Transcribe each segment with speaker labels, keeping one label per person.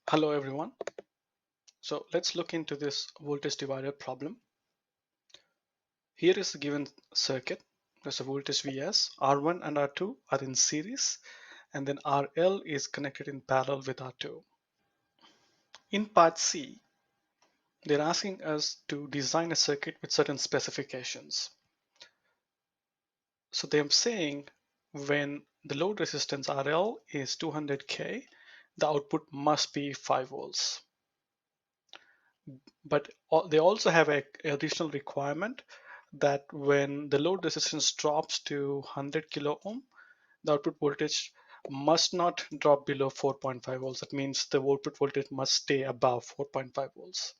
Speaker 1: Hello everyone. So let's look into this voltage divider problem. Here is a given circuit. There's a voltage Vs, R1 and R2 are in series, and then RL is connected in parallel with R2. In part C, they're asking us to design a circuit with certain specifications. So they're saying when the load resistance RL is 200K, the output must be 5 volts. But they also have an additional requirement that when the load resistance drops to 100 kilo ohm, the output voltage must not drop below 4.5 volts. That means the output voltage must stay above 4.5 volts.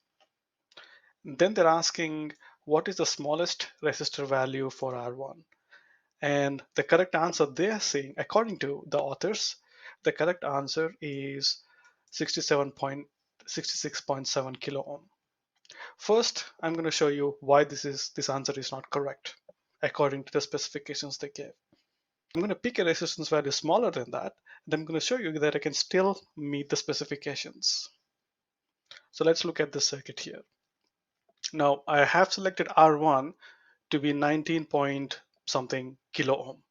Speaker 1: Then they're asking what is the smallest resistor value for R1? And the correct answer they're saying, according to the authors, the correct answer is 66.7 kilo ohm. First, I'm going to show you why this answer is not correct according to the specifications they gave. I'm going to pick a resistance value smaller than that, and I'm going to show you that I can still meet the specifications. So let's look at the circuit here. Now I have selected R1 to be 19 point something kilo ohm,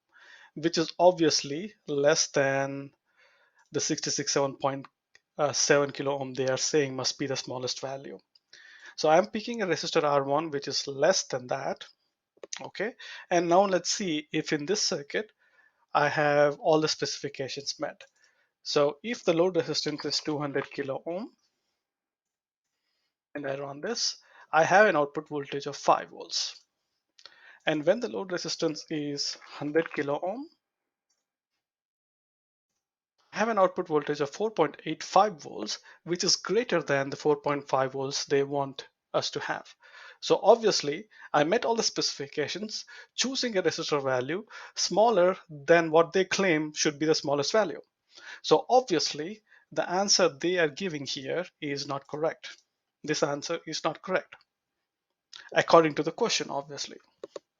Speaker 1: which is obviously less than the 66.7 kilo ohm they are saying must be the smallest value. So I'm picking a resistor R1 which is less than that. Okay, and now let's see if in this circuit I have all the specifications met. So if the load resistance is 200 kilo ohm and I run this, I have an output voltage of 5 volts. And when the load resistance is 100 kilo ohm, I have an output voltage of 4.85 volts, which is greater than the 4.5 volts they want us to have. So obviously, I met all the specifications, choosing a resistor value smaller than what they claim should be the smallest value. So obviously, the answer they are giving here is not correct. This answer is not correct, according to the question, obviously.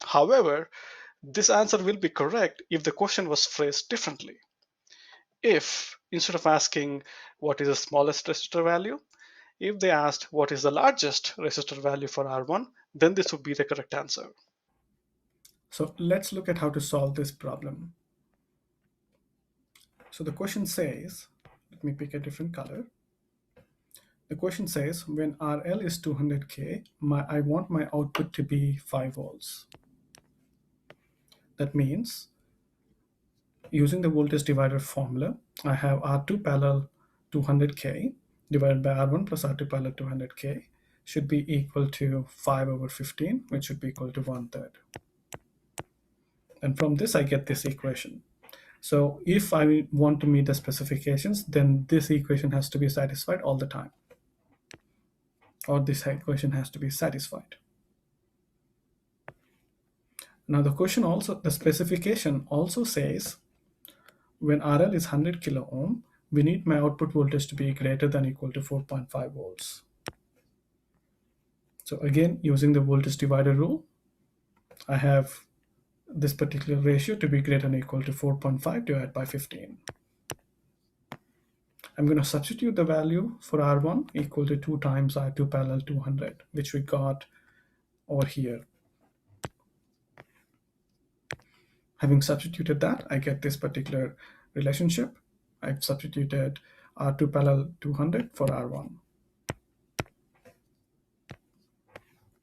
Speaker 1: However, this answer will be correct if the question was phrased differently. If instead of asking what is the smallest resistor value, if they asked what is the largest resistor value for R1, then this would be the correct answer.
Speaker 2: So let's look at how to solve this problem. So the question says, let me pick a different color. The question says when RL is 200K, I want my output to be 5 volts. That means using the voltage divider formula, I have R2 parallel 200K divided by R1 plus R2 parallel 200K should be equal to 5 over 15, which should be equal to 1/3. And from this, I get this equation. So if I want to meet the specifications, then this equation has to be satisfied all the time, or this equation has to be satisfied. Now the specification also says when RL is 100 kilo ohm, we need my output voltage to be greater than or equal to 4.5 volts. So again, using the voltage divider rule, I have this particular ratio to be greater than or equal to 4.5 divided by 15. I'm going to substitute the value for R1 equal to 2 times R2 parallel 200, which we got over here. Having substituted that, I get this particular relationship. I've substituted R2 parallel 200 for R1.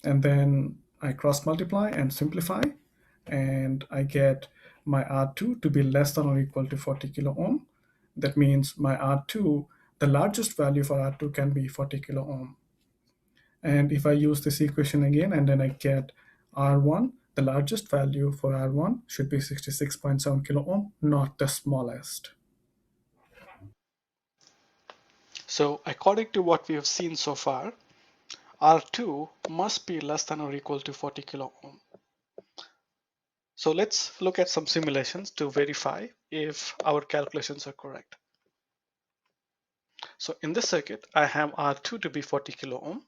Speaker 2: And then I cross multiply and simplify, and I get my R2 to be less than or equal to 40 kilo ohm. That means my R2, the largest value for R2 can be 40 kilo ohm. And if I use this equation again and then I get R1, the largest value for R1 should be 66.7 kilo ohm, not the smallest.
Speaker 1: So according to what we have seen so far, R2 must be less than or equal to 40 kilo ohm. So let's look at some simulations to verify if our calculations are correct. So in this circuit, I have R2 to be 40 kilo ohm.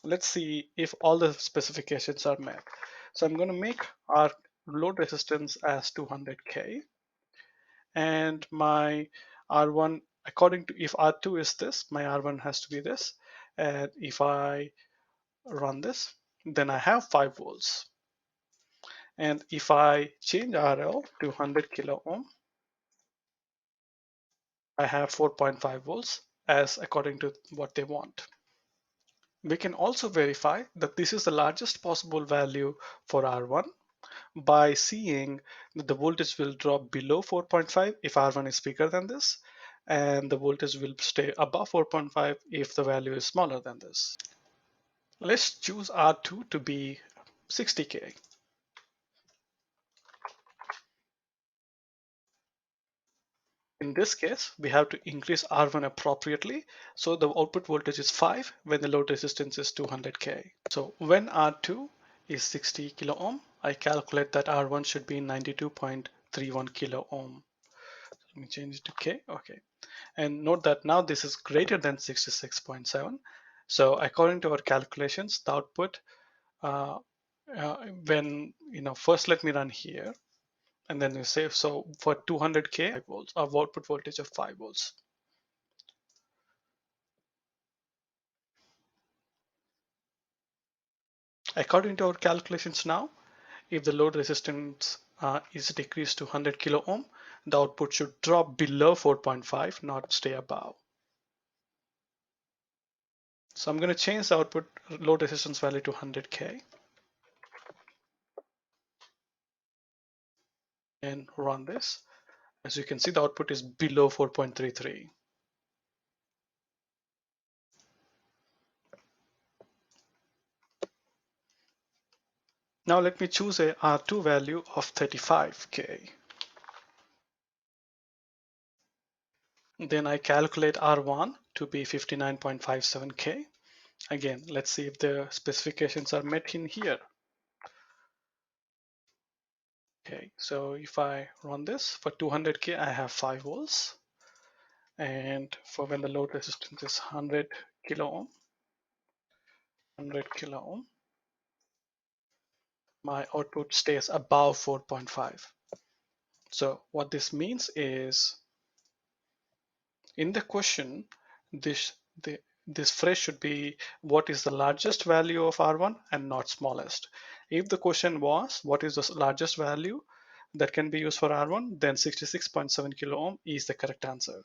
Speaker 1: Let's see if all the specifications are met. So I'm going to make our load resistance as 200K and my R1 according to, if R2 is this, my R1 has to be this. And if I run this, then I have 5 volts. And if I change RL to 100 kilo ohm, I have 4.5 volts as according to what they want. We can also verify that this is the largest possible value for R1 by seeing that the voltage will drop below 4.5 if R1 is bigger than this, and the voltage will stay above 4.5 if the value is smaller than this. Let's choose R2 to be 60K. In this case, we have to increase R1 appropriately. So the output voltage is 5 when the load resistance is 200K. So when R2 is 60 kilo ohm, I calculate that R1 should be 92.31 kilo ohm. Let me change it to K. Okay. And note that now this is greater than 66.7. So according to our calculations, the output, uh, when, first let me run here. And then you say, so for 200K, 5 volts, our output voltage of 5 volts. According to our calculations now, if the load resistance is decreased to 100 kilo ohm, the output should drop below 4.5, not stay above. So I'm going to change the output load resistance value to 100K and run this. As you can see, the output is below 4.33. Now let me choose a R2 value of 35K. Then I calculate R1 to be 59.57K. Again, let's see if the specifications are met in here. Okay, so if I run this for 200K, I have 5 volts. And for when the load resistance is 100 kilo ohm, 100 kilo ohm, my output stays above 4.5. So what this means is, in the question, this phrase should be what is the largest value of R1 and not smallest. If the question was what is the largest value that can be used for R1, then 66.7 kilo ohm is the correct answer.